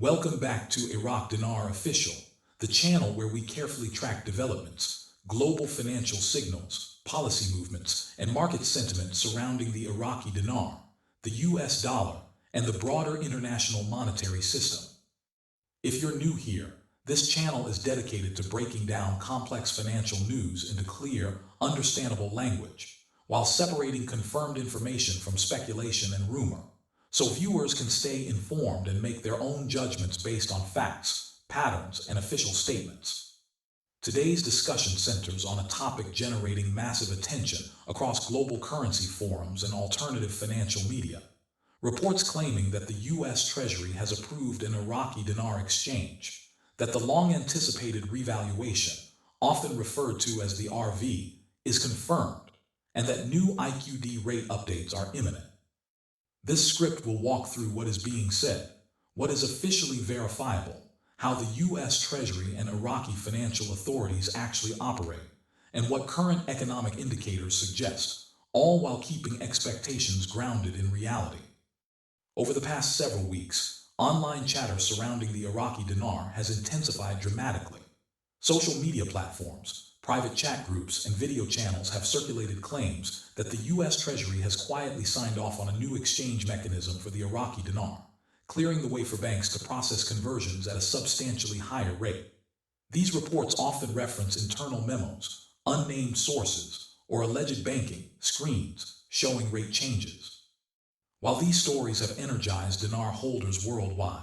Welcome back to Iraq Dinar Official, the channel where we carefully track developments, global financial signals, policy movements, and market sentiment surrounding the Iraqi dinar, the US dollar, and the broader international monetary system. If you're new here, this channel is dedicated to breaking down complex financial news into clear, understandable language, while separating confirmed information from speculation and rumor, so viewers can stay informed and make their own judgments based on facts, patterns, and official statements. Today's discussion centers on a topic generating massive attention across global currency forums and alternative financial media. Reports claiming that the US Treasury has approved an Iraqi dinar exchange, that the long-anticipated revaluation, often referred to as the RV, is confirmed, and that new IQD rate updates are imminent. This script will walk through what is being said, what is officially verifiable, how the US Treasury and Iraqi financial authorities actually operate, and what current economic indicators suggest, all while keeping expectations grounded in reality. Over the past several weeks, online chatter surrounding the Iraqi dinar has intensified dramatically. Social media platforms, private chat groups, and video channels have circulated claims that the US Treasury has quietly signed off on a new exchange mechanism for the Iraqi dinar, clearing the way for banks to process conversions at a substantially higher rate. These reports often reference internal memos, unnamed sources, or alleged banking screens showing rate changes. While these stories have energized dinar holders worldwide,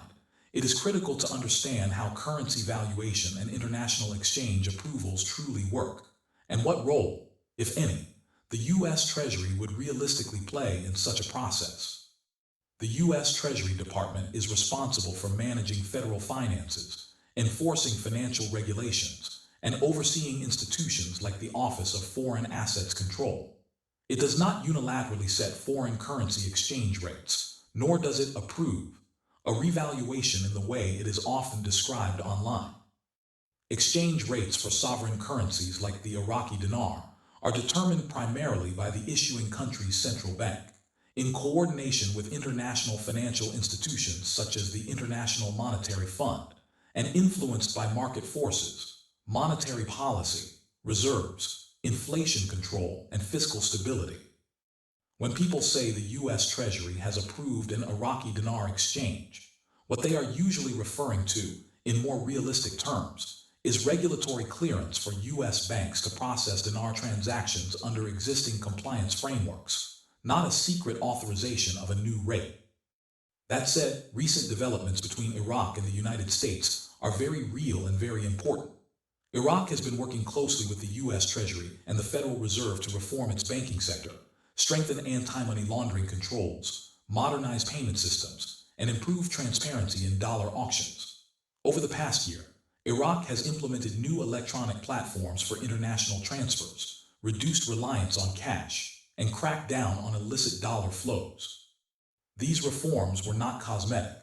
it is critical to understand how currency valuation and international exchange approvals truly work, and what role, if any, the US Treasury would realistically play in such a process. The US Treasury Department is responsible for managing federal finances, enforcing financial regulations, and overseeing institutions like the Office of Foreign Assets Control. It does not unilaterally set foreign currency exchange rates, nor does it approve a revaluation in the way it is often described online. Exchange rates for sovereign currencies like the Iraqi dinar are determined primarily by the issuing country's central bank, in coordination with international financial institutions such as the International Monetary Fund, and influenced by market forces, monetary policy, reserves, inflation control, and fiscal stability. When people say the US Treasury has approved an Iraqi dinar exchange, what they are usually referring to, in more realistic terms, is regulatory clearance for US banks to process dinar transactions under existing compliance frameworks, not a secret authorization of a new rate. That said, recent developments between Iraq and the United States are very real and very important. Iraq has been working closely with the US Treasury and the Federal Reserve to reform its banking sector, strengthen anti-money laundering controls, modernize payment systems, and improve transparency in dollar auctions. Over the past year, Iraq has implemented new electronic platforms for international transfers, reduced reliance on cash, and cracked down on illicit dollar flows. These reforms were not cosmetic.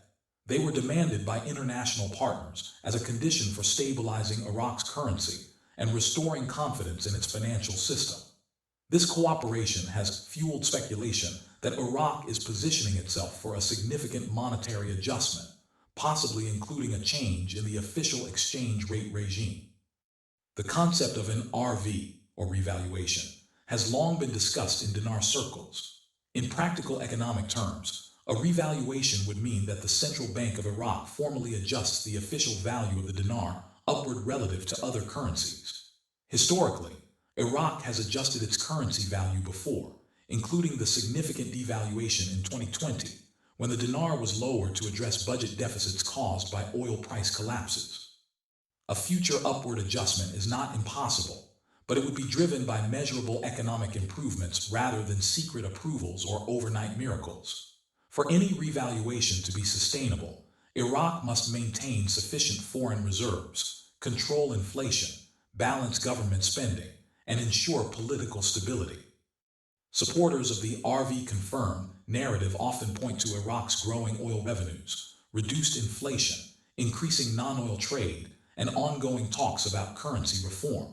They were demanded by international partners as a condition for stabilizing Iraq's currency and restoring confidence in its financial system. This cooperation has fueled speculation that Iraq is positioning itself for a significant monetary adjustment, possibly including a change in the official exchange rate regime. The concept of an RV, or revaluation, has long been discussed in dinar circles. In practical economic terms, a revaluation would mean that the Central Bank of Iraq formally adjusts the official value of the dinar upward relative to other currencies. Historically, Iraq has adjusted its currency value before, including the significant devaluation in 2020, when the dinar was lowered to address budget deficits caused by oil price collapses. A future upward adjustment is not impossible, but it would be driven by measurable economic improvements rather than secret approvals or overnight miracles. For any revaluation to be sustainable, Iraq must maintain sufficient foreign reserves, control inflation, balance government spending, and ensure political stability. Supporters of the RV confirmed narrative often point to Iraq's growing oil revenues, reduced inflation, increasing non-oil trade, and ongoing talks about currency reform.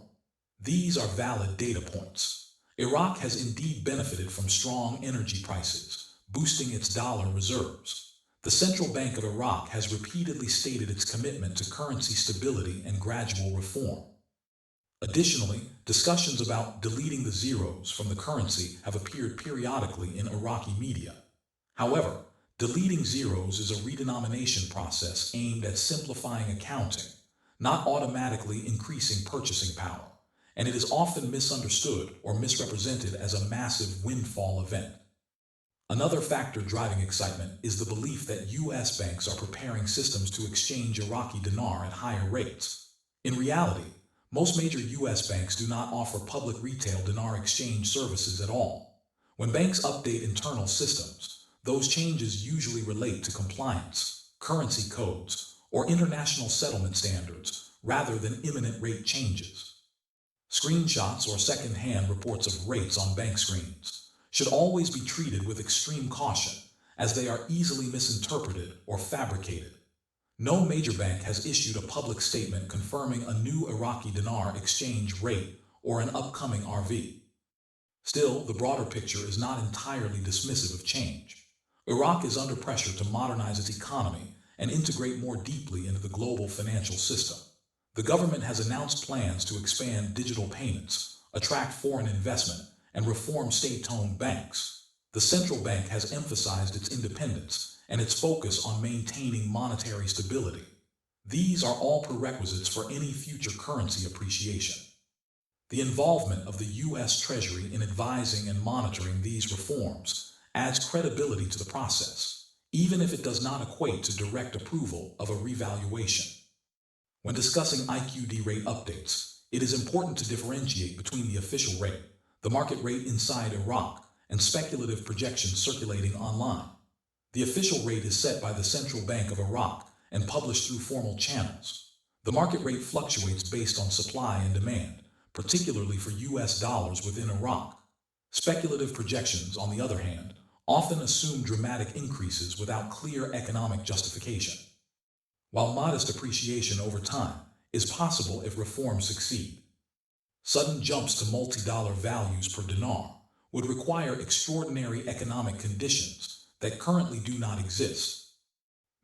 These are valid data points. Iraq has indeed benefited from strong energy prices, boosting its dollar reserves. The Central Bank of Iraq has repeatedly stated its commitment to currency stability and gradual reform. Additionally, discussions about deleting the zeros from the currency have appeared periodically in Iraqi media. However, deleting zeros is a redenomination process aimed at simplifying accounting, not automatically increasing purchasing power, and it is often misunderstood or misrepresented as a massive windfall event. Another factor driving excitement is the belief that U.S. banks are preparing systems to exchange Iraqi dinar at higher rates. In reality, most major U.S. banks do not offer public retail dinar exchange services at all. When banks update internal systems, those changes usually relate to compliance, currency codes, or international settlement standards, rather than imminent rate changes. Screenshots or second-hand reports of rates on bank screens should always be treated with extreme caution, as they are easily misinterpreted or fabricated. No major bank has issued a public statement confirming a new Iraqi dinar exchange rate or an upcoming RV. Still, the broader picture is not entirely dismissive of change. Iraq is under pressure to modernize its economy and integrate more deeply into the global financial system. The government has announced plans to expand digital payments, attract foreign investment, and reform state-owned banks. The central bank has emphasized its independence and its focus on maintaining monetary stability. These are all prerequisites for any future currency appreciation. The involvement of the U.S. Treasury in advising and monitoring these reforms adds credibility to the process, even if it does not equate to direct approval of a revaluation. When discussing IQD rate updates, it is important to differentiate between the official rate, the market rate inside Iraq, and speculative projections circulating online. The official rate is set by the Central Bank of Iraq and published through formal channels. The market rate fluctuates based on supply and demand, particularly for US dollars within Iraq. Speculative projections, on the other hand, often assume dramatic increases without clear economic justification. While modest appreciation over time is possible if reforms succeed, sudden jumps to multi-dollar values per dinar would require extraordinary economic conditions that currently do not exist.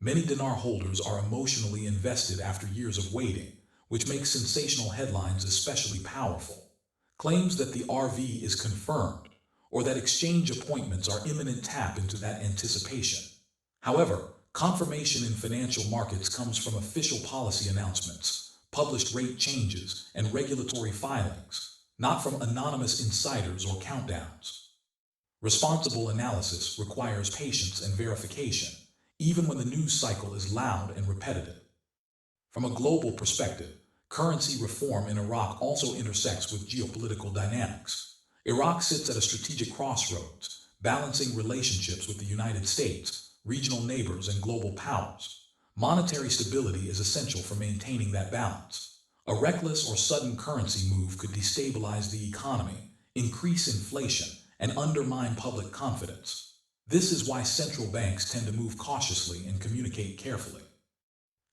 Many dinar holders are emotionally invested after years of waiting, which makes sensational headlines especially powerful. Claims that the RV is confirmed or that exchange appointments are imminent tap into that anticipation. However, confirmation in financial markets comes from official policy announcements, published rate changes, and regulatory filings, not from anonymous insiders or countdowns. Responsible analysis requires patience and verification, even when the news cycle is loud and repetitive. From a global perspective, currency reform in Iraq also intersects with geopolitical dynamics. Iraq sits at a strategic crossroads, balancing relationships with the United States, regional neighbors, and global powers. Monetary stability is essential for maintaining that balance. A reckless or sudden currency move could destabilize the economy, increase inflation, and undermine public confidence. This is why central banks tend to move cautiously and communicate carefully.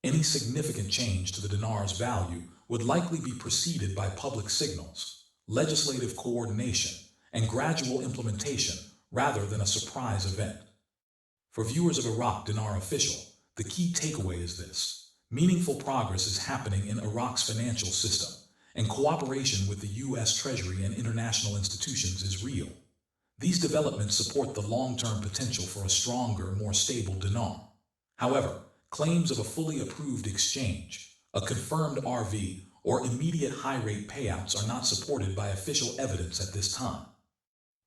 Any significant change to the dinar's value would likely be preceded by public signals, legislative coordination, and gradual implementation rather than a surprise event. For viewers of Iraq Dinar Official, the key takeaway is this: meaningful progress is happening in Iraq's financial system, and cooperation with the U.S. Treasury and international institutions is real. These developments support the long-term potential for a stronger, more stable dinar. However, claims of a fully approved exchange, a confirmed RV, or immediate high-rate payouts are not supported by official evidence at this time.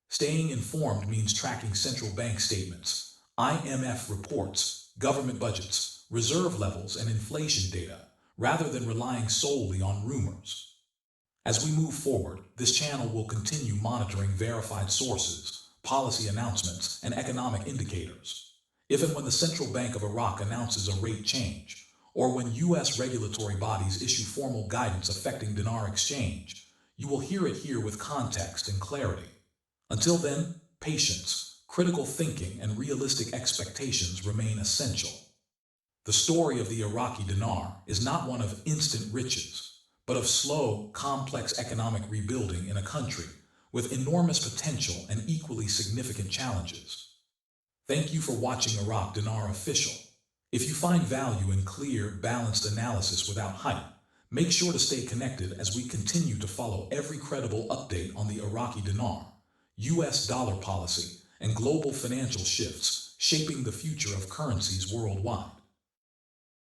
Staying informed means tracking central bank statements, IMF reports, government budgets, reserve levels, and inflation data, rather than relying solely on rumors. As we move forward, this channel will continue monitoring verified sources, policy announcements, and economic indicators. If and when the Central Bank of Iraq announces a rate change, or when U.S. regulatory bodies issue formal guidance affecting dinar exchange, you will hear it here with context and clarity. Until then, patience, critical thinking, and realistic expectations remain essential. The story of the Iraqi dinar is not one of instant riches, but of slow, complex economic rebuilding in a country with enormous potential and equally significant challenges. Thank you for watching Iraq Dinar Official. If you find value in clear, balanced analysis without hype, make sure to stay connected as we continue to follow every credible update on the Iraqi dinar, US dollar policy, and global financial shifts shaping the future of currencies worldwide.